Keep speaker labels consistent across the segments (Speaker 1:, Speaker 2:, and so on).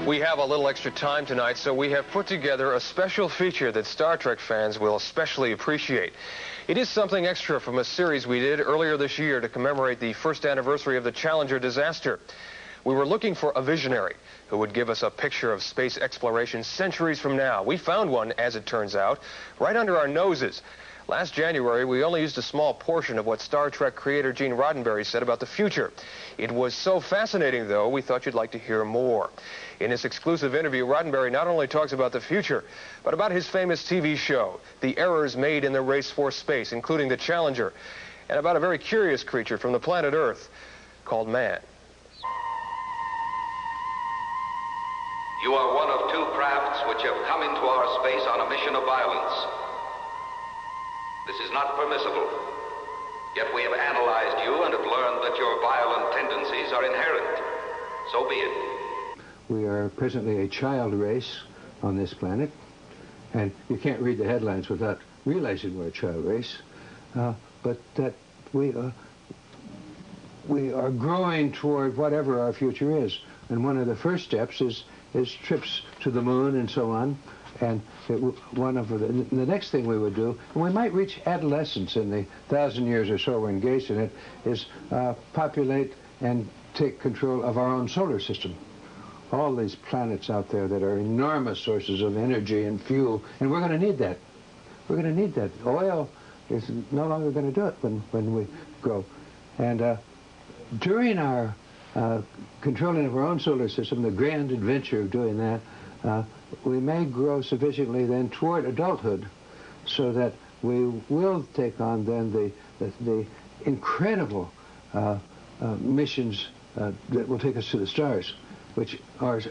Speaker 1: We have a little extra time tonight, so we have put together a special feature that Star Trek fans will especially appreciate. It is something extra from a series we did earlier this year to commemorate the first anniversary of the Challenger disaster. We were looking for a visionary who would give us a picture of space exploration centuries from now. We found one, as it turns out, right under our noses. Last January, we only used a small portion of what Star Trek creator Gene Roddenberry said about the future. It was so fascinating, though, we thought you'd like to hear more. In this exclusive interview, Roddenberry not only talks about the future, but about his famous TV show, the errors made in the race for space, including the Challenger, and about a very curious creature from the planet Earth called man.
Speaker 2: You are one of two crafts which have come into our space on a mission of violence. This is not permissible. Yet we have analyzed you and have learned that your violent tendencies are inherent. So be it.
Speaker 3: We are presently a child race on this planet, and you can't read the headlines without realizing we're a child race, but that we are growing toward whatever our future is. And one of the first steps is trips to the moon and so on. And the next thing we would do, and we might reach adolescence in the 1,000 years or so we're engaged in it, is populate and take control of our own solar system. All these planets out there that are enormous sources of energy and fuel, and we're going to need that. We're going to need that. Oil is no longer going to do it when we grow. And during our controlling of our own solar system, the grand adventure of doing that, we may grow sufficiently then toward adulthood so that we will take on then the incredible missions that will take us to the stars, which are so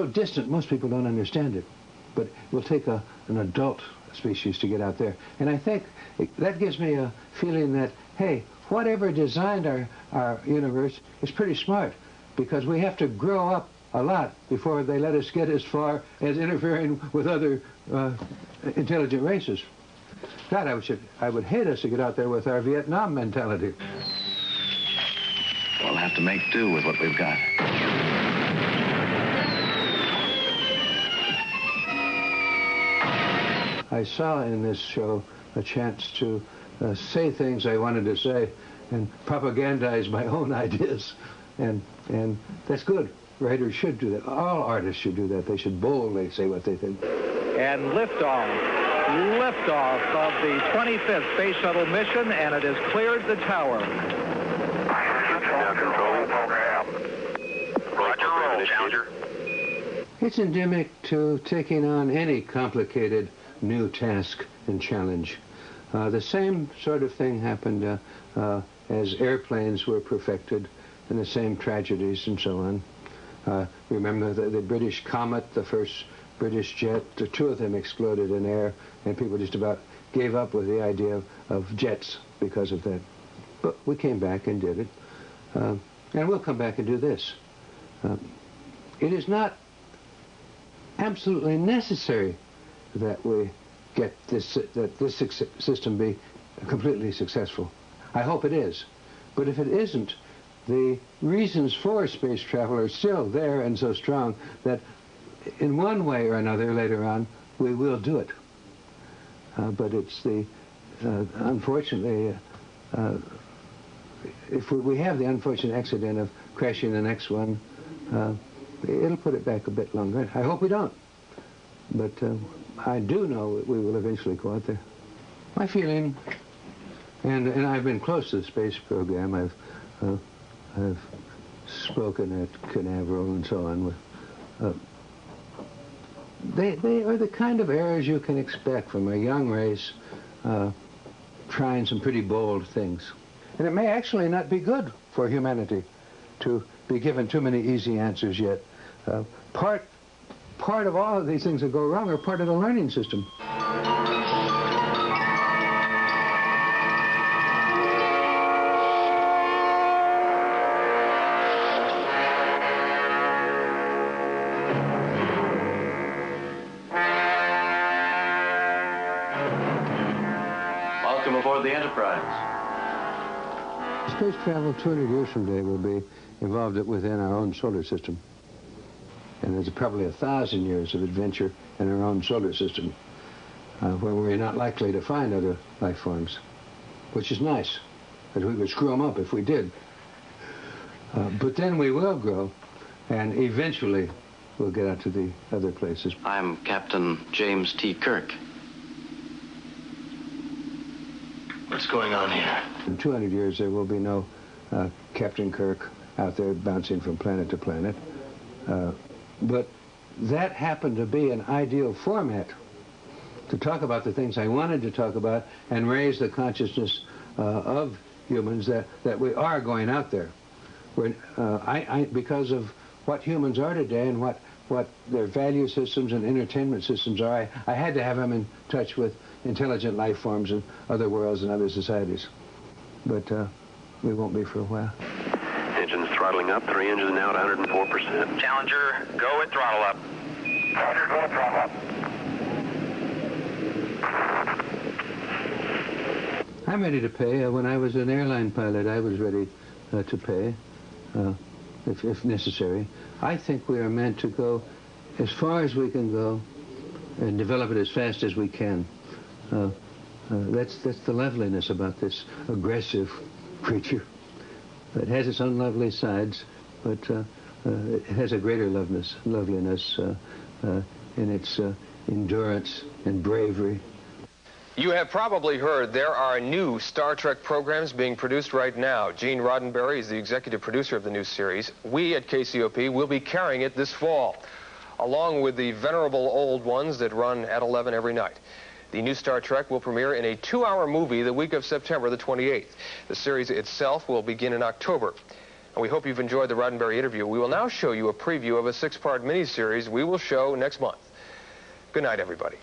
Speaker 3: distant most people don't understand it, but it will take an adult species to get out there. And I think that gives me a feeling that, hey, whatever designed our universe is pretty smart, because we have to grow up a lot before they let us get as far as interfering with other intelligent races. God, I would hate us to get out there with our Vietnam mentality.
Speaker 4: We'll have to make do with what we've got.
Speaker 3: I saw in this show a chance to say things I wanted to say and propagandize my own ideas, and that's good. Writers should do that. All artists should do that. They should boldly say what they think.
Speaker 5: And liftoff of the 25th Space Shuttle mission, and it has cleared the tower.
Speaker 2: Roger, Challenger.
Speaker 3: It's endemic to taking on any complicated new task and challenge. The same sort of thing happened as airplanes were perfected, and the same tragedies and so on. Remember the British Comet, the first British jet, the two of them exploded in air, and people just about gave up with the idea of jets because of that. But we came back and did it. And we'll come back and do this. It is not absolutely necessary that we get this system be completely successful. I hope it is. But if it isn't, the reasons for space travel are still there and so strong that in one way or another later on we will do it. But it's unfortunately, if we have the unfortunate accident of crashing the next one, it'll put it back a bit longer. I hope we don't. But I do know that we will eventually go out there. My feeling, and I've been close to the space program, I've spoken at Canaveral and so on. They are the kind of errors you can expect from a young race trying some pretty bold things. And it may actually not be good for humanity to be given too many easy answers yet. Part of all of these things that go wrong are part of the learning system.
Speaker 4: Welcome aboard the Enterprise.
Speaker 3: Space travel 200 years from today will be involved within our own solar system. And there's probably 1,000 years of adventure in our own solar system where we're not likely to find other life forms, which is nice, but we would screw them up if we did. But then we will grow, and eventually we'll get out to the other places.
Speaker 4: I'm Captain James T. Kirk. What's going on here?
Speaker 3: In 200 years, there will be no Captain Kirk out there bouncing from planet to planet. But that happened to be an ideal format to talk about the things I wanted to talk about and raise the consciousness of humans that we are going out there. Because of what humans are today and what their value systems and entertainment systems are, I had to have them in touch with intelligent life forms and other worlds and other societies. But we won't be for a while.
Speaker 6: Engines throttling up, 3 engines now at 104%.
Speaker 7: Challenger, go at throttle up.
Speaker 6: Roger, go at throttle up.
Speaker 3: I'm ready to pay. When I was an airline pilot, I was ready to pay, if necessary. I think we are meant to go as far as we can go and develop it as fast as we can. That's the loveliness about this aggressive creature. It has its own lovely sides, but it has a greater loveliness in its endurance and bravery.
Speaker 1: You have probably heard there are new Star Trek programs being produced right now. Gene Roddenberry is the executive producer of the new series. We at KCOP will be carrying it this fall, along with the venerable old ones that run at 11 every night. The new Star Trek will premiere in a 2-hour movie the week of September the 28th. The series itself will begin in October. And we hope you've enjoyed the Roddenberry interview. We will now show you a preview of a 6-part miniseries we will show next month. Good night, everybody.